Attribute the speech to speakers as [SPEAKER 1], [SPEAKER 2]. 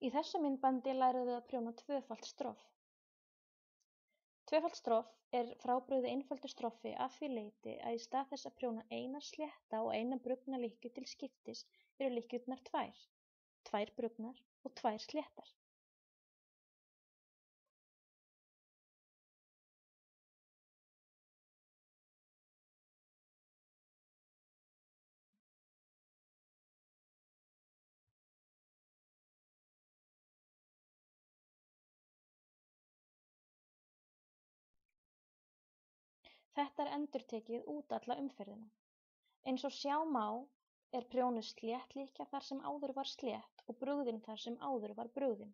[SPEAKER 1] Í þessu myndbandi lærum við að prjóna tvöfalt stroff. Tvöfalt stroff er frábrugðið einföldu stroffi að því leyti að í stað þess að prjóna eina slétta og eina brugðna lykkju til skiptis eru lykkjurnar tvær brugðnar og tvær sléttar. Þetta er endurtekið út alla umferðina. Eins og sjá má er prjónuð slétt lykkja þar sem áður var slétt og brugðin þar sem áður var brugðin.